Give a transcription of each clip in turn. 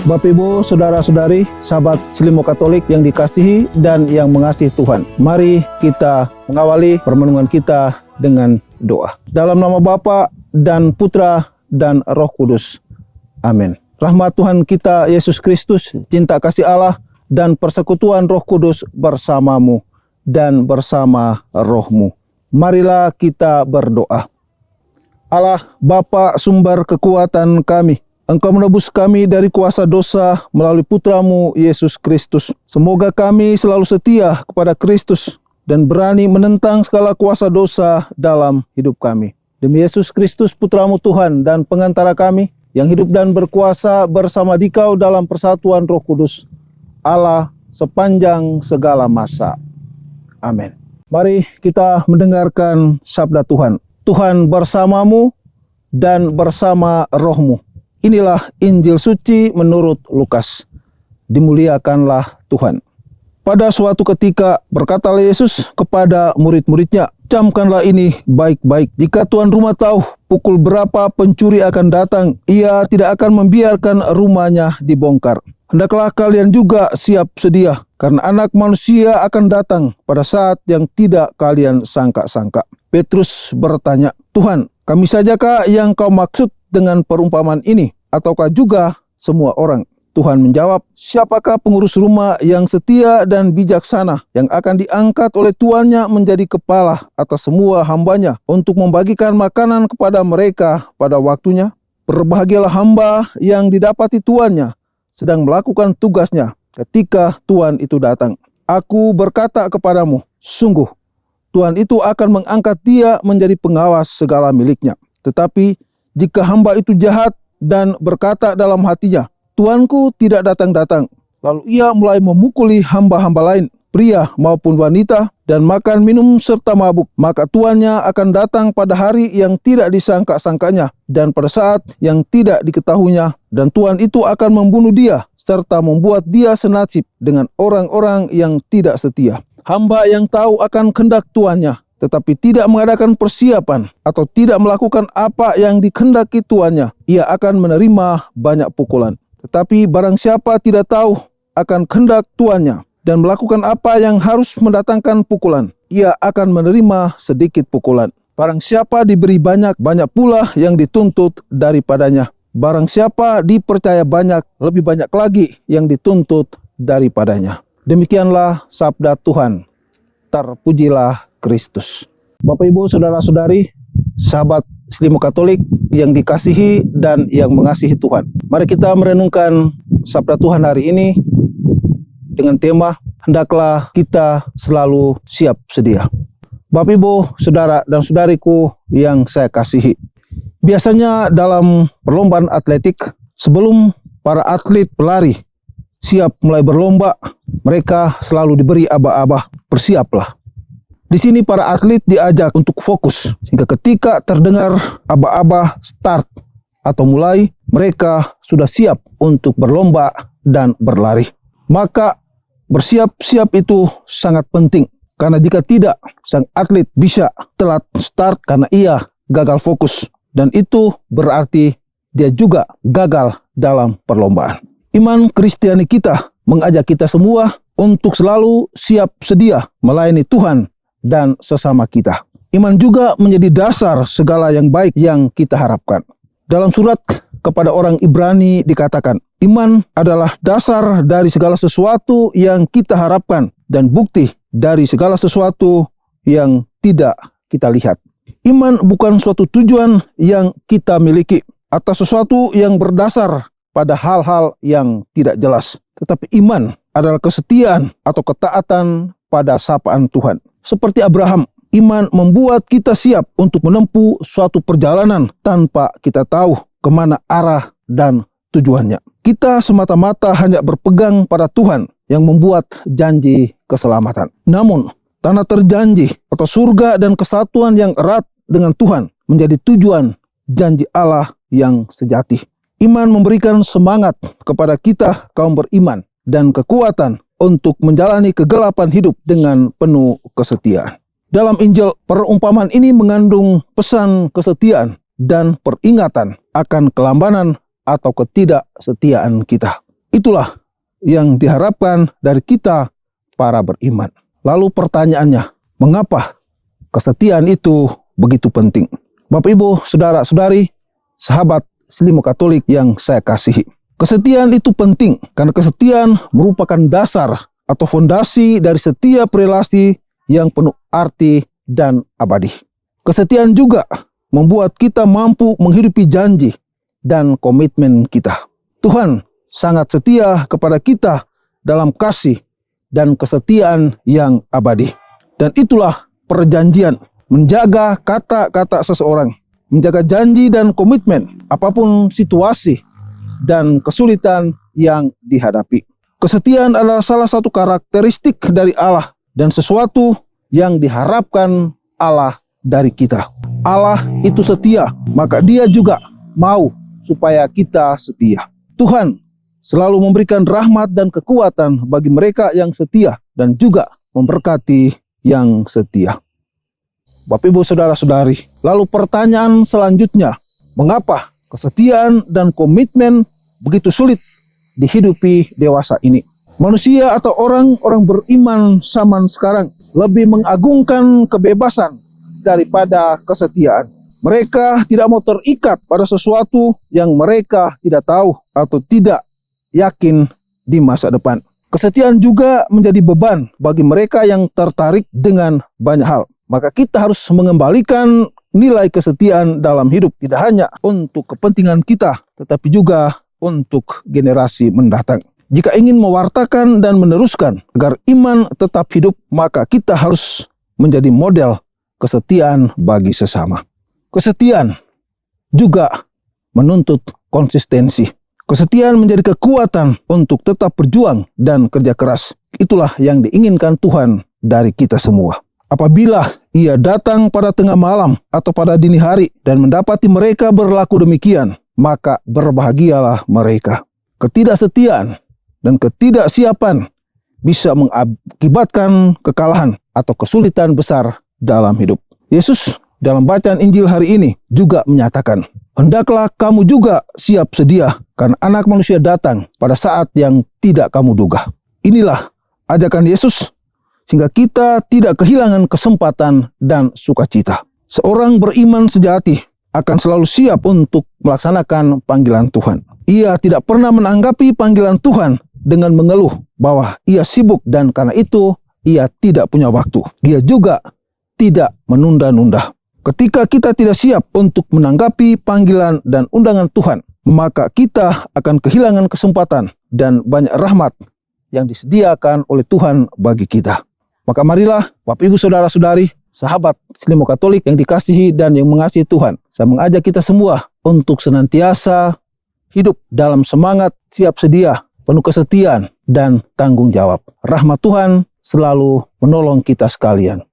Bapak Ibu, Saudara-saudari, sahabat Selimo Katolik yang dikasihi dan yang mengasihi Tuhan. Mari kita mengawali permenungan kita dengan doa. Dalam nama Bapa dan Putra dan Roh Kudus. Amin. Rahmat Tuhan kita Yesus Kristus, cinta kasih Allah, dan persekutuan Roh Kudus bersamamu dan bersama rohmu. Marilah kita berdoa. Allah Bapa sumber kekuatan kami, Engkau menebus kami dari kuasa dosa melalui Putramu Yesus Kristus. Semoga kami selalu setia kepada Kristus dan berani menentang segala kuasa dosa dalam hidup kami. Demi Yesus Kristus Putramu Tuhan dan pengantara kami, yang hidup dan berkuasa bersama Dikau dalam persatuan Roh Kudus, Allah sepanjang segala masa. Amin. Mari kita mendengarkan sabda Tuhan. Tuhan bersamamu dan bersama rohmu. Inilah Injil suci menurut Lukas. Dimuliakanlah Tuhan. Pada suatu ketika berkatalah Yesus kepada murid-muridnya, "Camkanlah ini baik-baik. Jika tuan rumah tahu pukul berapa pencuri akan datang, ia tidak akan membiarkan rumahnya dibongkar. Hendaklah kalian juga siap sedia, karena Anak Manusia akan datang pada saat yang tidak kalian sangka-sangka." Petrus bertanya, "Tuhan, kami sajakah yang kau maksud dengan perumpamaan ini, ataukah juga semua orang?" Tuhan menjawab, "Siapakah pengurus rumah yang setia dan bijaksana yang akan diangkat oleh tuannya menjadi kepala atas semua hambanya untuk membagikan makanan kepada mereka pada waktunya? Berbahagialah hamba yang didapati tuannya sedang melakukan tugasnya ketika tuan itu datang. Aku berkata kepadamu, sungguh Tuhan itu akan mengangkat dia menjadi pengawas segala miliknya. Tetapi jika hamba itu jahat dan berkata dalam hatinya, Tuanku tidak datang-datang, lalu ia mulai memukuli hamba-hamba lain, pria maupun wanita, dan makan minum serta mabuk, maka tuannya akan datang pada hari yang tidak disangka-sangkanya dan pada saat yang tidak diketahuinya, dan tuan itu akan membunuh dia serta membuat dia senasib dengan orang-orang yang tidak setia. Hamba yang tahu akan kehendak tuannya tetapi tidak mengadakan persiapan atau tidak melakukan apa yang dikehendaki tuannya, ia akan menerima banyak pukulan. Tetapi barang siapa tidak tahu akan kehendak tuannya dan melakukan apa yang harus mendatangkan pukulan, ia akan menerima sedikit pukulan. Barang siapa diberi banyak, banyak pula yang dituntut daripadanya. Barang siapa dipercaya banyak, lebih banyak lagi yang dituntut daripadanya." Demikianlah sabda Tuhan. Terpujilah Kristus. Bapak Ibu, Saudara-saudari, sahabat Selimo Katolik yang dikasihi dan yang mengasihi Tuhan. Mari kita merenungkan sabda Tuhan hari ini dengan tema, hendaklah kita selalu siap sedia. Bapak Ibu, Saudara dan Saudariku yang saya kasihi. Biasanya dalam perlombaan atletik, sebelum para atlet pelari siap mulai berlomba, mereka selalu diberi aba-aba, bersiaplah. Di sini para atlet diajak untuk fokus, sehingga ketika terdengar aba-aba start atau mulai, mereka sudah siap untuk berlomba dan berlari. Maka bersiap-siap itu sangat penting, karena jika tidak, sang atlet bisa telat start karena ia gagal fokus, dan itu berarti dia juga gagal dalam perlombaan. Iman Kristiani kita mengajak kita semua untuk selalu siap sedia melayani Tuhan dan sesama kita. Iman juga menjadi dasar segala yang baik yang kita harapkan. Dalam surat kepada orang Ibrani dikatakan, iman adalah dasar dari segala sesuatu yang kita harapkan dan bukti dari segala sesuatu yang tidak kita lihat. Iman bukan suatu tujuan yang kita miliki atau sesuatu yang berdasar pada hal-hal yang tidak jelas. Tetapi iman adalah kesetiaan atau ketaatan pada sapaan Tuhan. Seperti Abraham, iman membuat kita siap untuk menempuh suatu perjalanan tanpa kita tahu kemana arah dan tujuannya. Kita semata-mata hanya berpegang pada Tuhan yang membuat janji keselamatan. Namun, tanah terjanji atau surga dan kesatuan yang erat dengan Tuhan menjadi tujuan janji Allah yang sejati. Iman memberikan semangat kepada kita kaum beriman dan kekuatan untuk menjalani kegelapan hidup dengan penuh kesetiaan. Dalam Injil, perumpamaan ini mengandung pesan kesetiaan dan peringatan akan kelambanan atau ketidaksetiaan kita. Itulah yang diharapkan dari kita para beriman. Lalu pertanyaannya, mengapa kesetiaan itu begitu penting? Bapak, Ibu, saudara-saudari, sahabat Selimut Katolik yang saya kasihi. Kesetiaan itu penting karena kesetiaan merupakan dasar atau fondasi dari setiap relasi yang penuh arti dan abadi. Kesetiaan juga membuat kita mampu menghidupi janji dan komitmen kita. Tuhan sangat setia kepada kita dalam kasih dan kesetiaan yang abadi. Dan itulah perjanjian, menjaga kata-kata seseorang, menjaga janji dan komitmen apapun situasi dan kesulitan yang dihadapi. Kesetiaan adalah salah satu karakteristik dari Allah dan sesuatu yang diharapkan Allah dari kita. Allah itu setia, maka Dia juga mau supaya kita setia. Tuhan selalu memberikan rahmat dan kekuatan bagi mereka yang setia dan juga memberkati yang setia. Bapak, Ibu, saudara-saudari, lalu pertanyaan selanjutnya, mengapa kesetiaan dan komitmen begitu sulit dihidupi dewasa ini? Manusia atau orang-orang beriman zaman sekarang lebih mengagungkan kebebasan daripada kesetiaan. Mereka tidak mau terikat pada sesuatu yang mereka tidak tahu atau tidak yakin di masa depan. Kesetiaan juga menjadi beban bagi mereka yang tertarik dengan banyak hal. Maka kita harus mengembalikan nilai kesetiaan dalam hidup, tidak hanya untuk kepentingan kita, tetapi juga untuk generasi mendatang. Jika ingin mewartakan dan meneruskan agar iman tetap hidup, maka kita harus menjadi model kesetiaan bagi sesama. Kesetiaan juga menuntut konsistensi. Kesetiaan menjadi kekuatan untuk tetap berjuang dan kerja keras. Itulah yang diinginkan Tuhan dari kita semua. Apabila Ia datang pada tengah malam atau pada dini hari dan mendapati mereka berlaku demikian, maka berbahagialah mereka. Ketidaksetiaan dan ketidaksiapan bisa mengakibatkan kekalahan atau kesulitan besar dalam hidup. Yesus dalam bacaan Injil hari ini juga menyatakan, hendaklah kamu juga siap sedia karena Anak Manusia datang pada saat yang tidak kamu duga. Inilah ajakan Yesus sehingga kita tidak kehilangan kesempatan dan sukacita. Seorang beriman sejati akan selalu siap untuk melaksanakan panggilan Tuhan. Ia tidak pernah menanggapi panggilan Tuhan dengan mengeluh bahwa ia sibuk dan karena itu ia tidak punya waktu. Dia juga tidak menunda-nunda. Ketika kita tidak siap untuk menanggapi panggilan dan undangan Tuhan, maka kita akan kehilangan kesempatan dan banyak rahmat yang disediakan oleh Tuhan bagi kita. Maka marilah Bapak, Ibu, saudara-saudari, sahabat Selimut Katolik yang dikasihi dan yang mengasihi Tuhan, saya mengajak kita semua untuk senantiasa hidup dalam semangat siap sedia, penuh kesetiaan dan tanggung jawab. Rahmat Tuhan selalu menolong kita sekalian.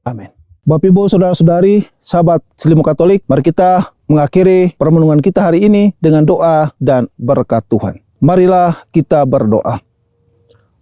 Amin. Bapak, Ibu, saudara-saudari, sahabat Selimut Katolik, mari kita mengakhiri permenungan kita hari ini dengan doa dan berkat Tuhan. Marilah kita berdoa.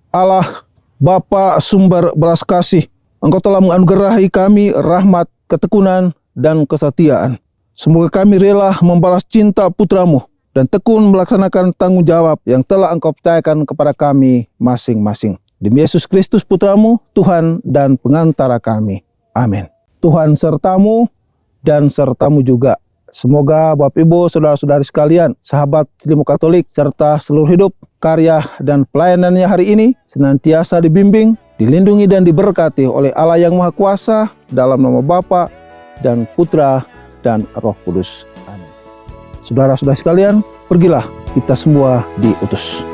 Allah, Bapa sumber belas kasih, Engkau telah menganugerahi kami rahmat, ketekunan, dan kesetiaan. Semoga kami rela membalas cinta putra-Mu dan tekun melaksanakan tanggung jawab yang telah Engkau percayakan kepada kami masing-masing. Demi Yesus Kristus putra-Mu, Tuhan dan pengantara kami. Amin. Tuhan sertamu dan sertamu juga. Semoga Bapak, Ibu, saudara-saudari sekalian, sahabat Selimut Katolik, serta seluruh hidup, karya dan pelayanannya hari ini senantiasa dibimbing, dilindungi dan diberkati oleh Allah yang Maha Kuasa dalam nama Bapa dan Putra dan Roh Kudus. Amin. Saudara-saudari sekalian, pergilah kita semua diutus.